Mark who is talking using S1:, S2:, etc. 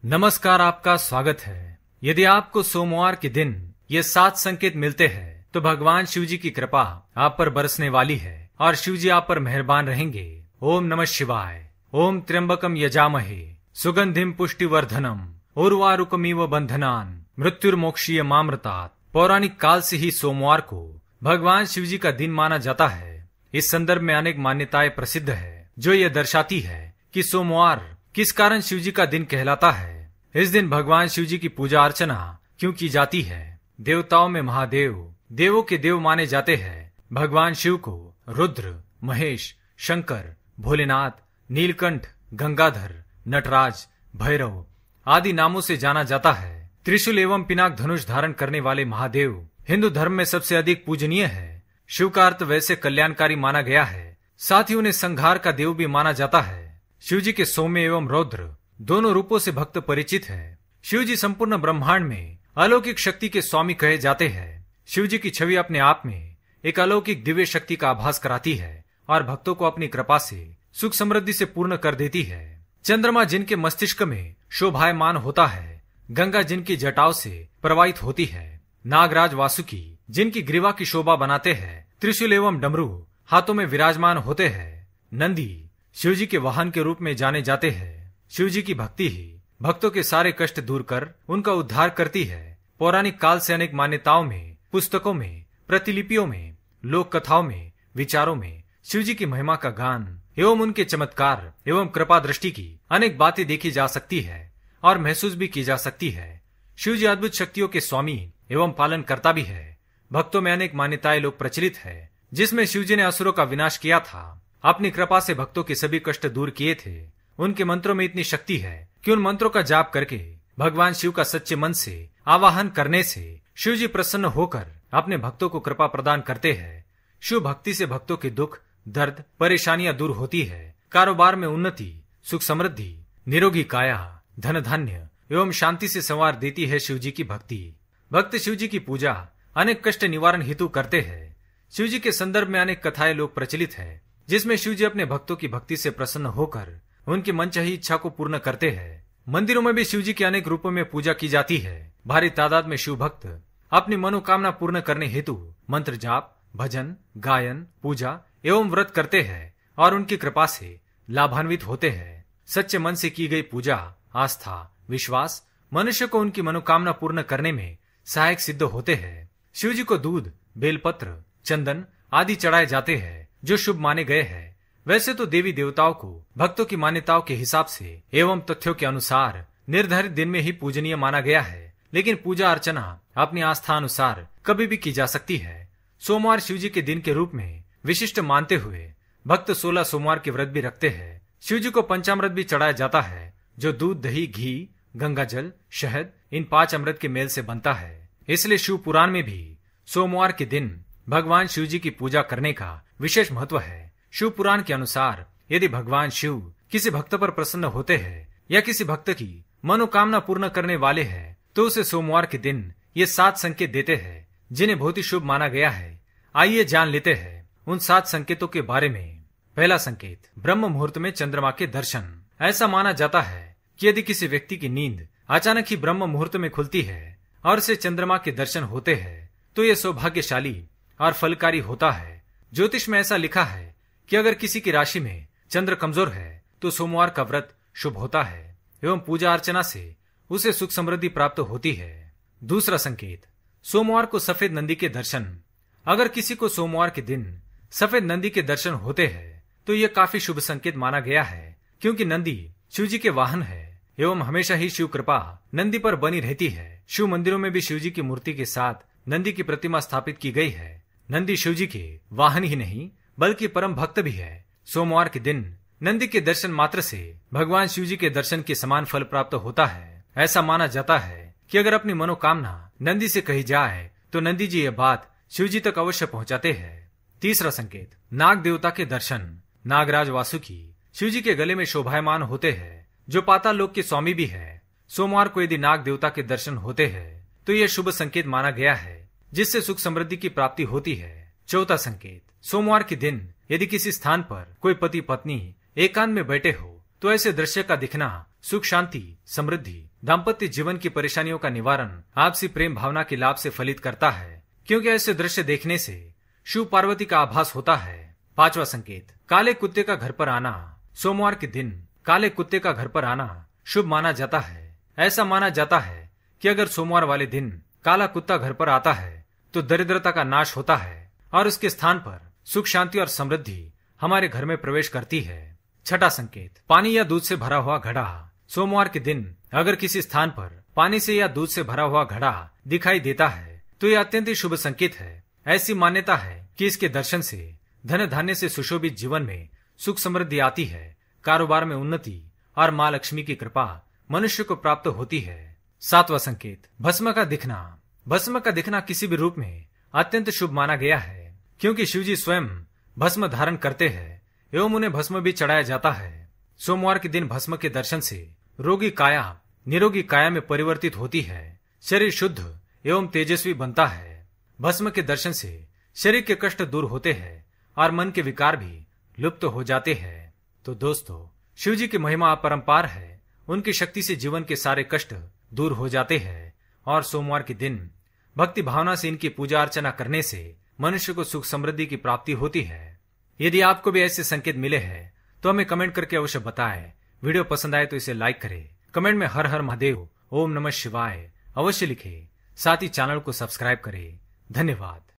S1: नमस्कार, आपका स्वागत है। यदि आपको सोमवार के दिन ये 7 संकेत मिलते हैं तो भगवान शिव जी की कृपा आप पर बरसने वाली है और शिव जी आप पर मेहरबान रहेंगे। ओम नमः शिवाय। ओम त्र्यंबकम यजामहे सुगंधिम पुष्टिवर्धनम उर्वारुकमिव बंधनान मृत्युर्मोक्षीय मामृतात्। पौराणिक काल से ही सोमवार को भगवान शिव जी का दिन माना जाता है। इस संदर्भ में अनेक मान्यताएं प्रसिद्ध है जो ये दर्शाती है कि सोमवार किस कारण शिव जी का दिन कहलाता है। इस दिन भगवान शिव जी की पूजा अर्चना क्यों की जाती है। देवताओं में महादेव देवों के देव माने जाते हैं। भगवान शिव को रुद्र, महेश, शंकर, भोलेनाथ, नीलकंठ, गंगाधर, नटराज, भैरव आदि नामों से जाना जाता है। त्रिशूल एवं पिनाक धनुष धारण करने वाले महादेव हिंदू धर्म में सबसे अधिक पूजनीय है। शिव का अर्थ वैसे कल्याणकारी माना गया है, साथ ही उन्हें संहार का देव भी माना जाता है। शिव जी के सौम्य एवं रौद्र दोनों रूपों से भक्त परिचित है। शिव जी संपूर्ण ब्रह्मांड में अलौकिक शक्ति के स्वामी कहे जाते हैं। शिव जी की छवि अपने आप में एक अलौकिक दिव्य शक्ति का आभास कराती है और भक्तों को अपनी कृपा से सुख समृद्धि से पूर्ण कर देती है। चंद्रमा जिनके मस्तिष्क में शोभायमान होता है, गंगा जिनकी जटाओं से प्रवाहित होती है, नागराज वासुकी जिनकी ग्रीवा की शोभा बनाते हैं, त्रिशूल एवं डमरू हाथों में विराजमान होते हैं, नंदी शिव जी के वाहन के रूप में जाने जाते हैं। शिव जी की भक्ति ही भक्तों के सारे कष्ट दूर कर उनका उद्धार करती है। पौराणिक काल से अनेक मान्यताओं में, पुस्तकों में, प्रतिलिपियों में, लोक कथाओं में, विचारों में शिव जी की महिमा का गान एवं उनके चमत्कार एवं कृपा दृष्टि की अनेक बातें देखी जा सकती है और महसूस भी की जा सकती है। शिव जी अद्भुत शक्तियों के स्वामी एवं पालन करता भी है। भक्तों में अनेक मान्यताएं लोक प्रचलित है, जिसमें शिव जी ने असुरों का विनाश किया था, अपनी कृपा से भक्तों के सभी कष्ट दूर किए थे। उनके मंत्रों में इतनी शक्ति है कि उन मंत्रों का जाप करके भगवान शिव का सच्चे मन से आवाहन करने से शिव जी प्रसन्न होकर अपने भक्तों को कृपा प्रदान करते हैं। शिव भक्ति से भक्तों के दुख, दर्द, परेशानियां दूर होती है। कारोबार में उन्नति, सुख समृद्धि, निरोगी काया, धन धान्य एवं शांति से संवार देती है शिव जी की भक्ति। भक्त शिव जी की पूजा अनेक कष्ट निवारण हेतु करते हैं। शिव जी के संदर्भ में अनेक कथाएं लोक प्रचलित है, जिसमें शिव जी अपने भक्तों की भक्ति से प्रसन्न होकर उनकी मनचाही इच्छा को पूर्ण करते हैं। मंदिरों में भी शिव जी के अनेक रूपों में पूजा की जाती है। भारी तादाद में शिव भक्त अपनी मनोकामना पूर्ण करने हेतु मंत्र जाप, भजन, गायन, पूजा एवं व्रत करते हैं और उनकी कृपा से लाभान्वित होते हैं। सच्चे मन से की गई पूजा, आस्था, विश्वास मनुष्य को उनकी मनोकामना पूर्ण करने में सहायक सिद्ध होते हैं। शिव जी को दूध, बेलपत्र, चंदन आदि चढ़ाए जाते हैं जो शुभ माने गए हैं। वैसे तो देवी देवताओं को भक्तों की मान्यताओं के हिसाब से एवं तथ्यों के अनुसार निर्धारित दिन में ही पूजनीय माना गया है, लेकिन पूजा अर्चना अपनी आस्था अनुसार कभी भी की जा सकती है। सोमवार शिव जी के दिन के रूप में विशिष्ट मानते हुए भक्त 16 सोमवार के व्रत भी रखते हैं। शिव जी को पंचामृत भी चढ़ाया जाता है, जो दूध, दही, घी, गंगा जल, शहद इन 5 अमृत के मेल से बनता है। इसलिए शिव पुराण में भी सोमवार के दिन भगवान शिव जी की पूजा करने का विशेष महत्व है। शिव पुराण के अनुसार यदि भगवान शिव किसी भक्त पर प्रसन्न होते हैं या किसी भक्त की मनोकामना पूर्ण करने वाले हैं, तो उसे सोमवार के दिन ये 7 संकेत देते हैं, जिन्हें बहुत ही शुभ माना गया है। आइए जान लेते हैं उन 7 संकेतों के बारे में। पहला संकेत, ब्रह्म मुहूर्त में चंद्रमा के दर्शन। ऐसा माना जाता है कि यदि किसी व्यक्ति की नींद अचानक ही ब्रह्म मुहूर्त में खुलती है और उसे चंद्रमा के दर्शन होते हैं, तो यह सौभाग्यशाली और फलकारी होता है। ज्योतिष में ऐसा लिखा है कि अगर किसी की राशि में चंद्र कमजोर है तो सोमवार का व्रत शुभ होता है एवं पूजा अर्चना से उसे सुख समृद्धि प्राप्त होती है। दूसरा संकेत, सोमवार को सफेद नंदी के दर्शन। अगर किसी को सोमवार के दिन सफेद नंदी के दर्शन होते हैं तो यह काफी शुभ संकेत माना गया है, क्योंकि नंदी शिव जी के वाहन है एवं हमेशा ही शिव कृपा नंदी पर बनी रहती है। शिव मंदिरों में भी शिव जी की मूर्ति के साथ नंदी की प्रतिमा स्थापित की गई है। नंदी शिव जी के वाहन ही नहीं बल्कि परम भक्त भी है। सोमवार के दिन नंदी के दर्शन मात्र से भगवान शिव जी के दर्शन के समान फल प्राप्त होता है। ऐसा माना जाता है कि अगर अपनी मनोकामना नंदी से कही जाए तो नंदी जी यह बात शिव जी तक अवश्य पहुंचाते हैं। तीसरा संकेत, नाग देवता के दर्शन। नागराज वासुकी शिव जी के गले में शोभायमान होते हैं, जो पाताल लोक के स्वामी भी है। सोमवार को यदि नाग देवता के दर्शन होते हैं तो यह शुभ संकेत माना गया है, जिससे सुख समृद्धि की प्राप्ति होती है। चौथा संकेत, सोमवार के दिन यदि किसी स्थान पर कोई पति पत्नी एकांत में बैठे हो तो ऐसे दृश्य का दिखना सुख शांति समृद्धि दाम्पत्य जीवन की परेशानियों का निवारण आपसी प्रेम भावना के लाभ से फलित करता है, क्योंकि ऐसे दृश्य देखने से शिव पार्वती का आभास होता है। 5वां संकेत, काले कुत्ते का घर पर आना। सोमवार के दिन काले कुत्ते का घर पर आना शुभ माना जाता है। ऐसा माना जाता है कि अगर सोमवार वाले दिन काला कुत्ता घर पर आता है तो दरिद्रता का नाश होता है और उसके स्थान पर सुख शांति और समृद्धि हमारे घर में प्रवेश करती है। 6वां संकेत, पानी या दूध से भरा हुआ घड़ा। सोमवार के दिन अगर किसी स्थान पर पानी से या दूध से भरा हुआ घड़ा दिखाई देता है तो यह अत्यंत ही शुभ संकेत है। ऐसी मान्यता है कि इसके दर्शन से धन धान्य से सुशोभित जीवन में सुख समृद्धि आती है, कारोबार में उन्नति और माँ लक्ष्मी की कृपा मनुष्य को प्राप्त होती है। 7वां संकेत, भस्म का दिखना। भस्म का दिखना किसी भी रूप में अत्यंत शुभ माना गया है, क्योंकि शिवजी स्वयं भस्म धारण करते हैं एवं उन्हें भस्म भी चढ़ाया जाता है। सोमवार के दिन भस्म के दर्शन से रोगी काया निरोगी काया में परिवर्तित होती है, शरीर शुद्ध एवं तेजस्वी बनता है। भस्म के दर्शन से शरीर के कष्ट दूर होते हैं और मन के विकार भी लुप्त हो जाते हैं। तो दोस्तों, शिवजी की महिमा अपरंपार है। उनकी शक्ति से जीवन के सारे कष्ट दूर हो जाते हैं और सोमवार के दिन भक्ति भावना से इनकी पूजा अर्चना करने से मनुष्य को सुख समृद्धि की प्राप्ति होती है। यदि आपको भी ऐसे संकेत मिले हैं तो हमें कमेंट करके अवश्य बताएं। वीडियो पसंद आए तो इसे लाइक करें, कमेंट में हर हर महादेव ओम नमः शिवाय अवश्य लिखें, साथ ही चैनल को सब्सक्राइब करें। धन्यवाद।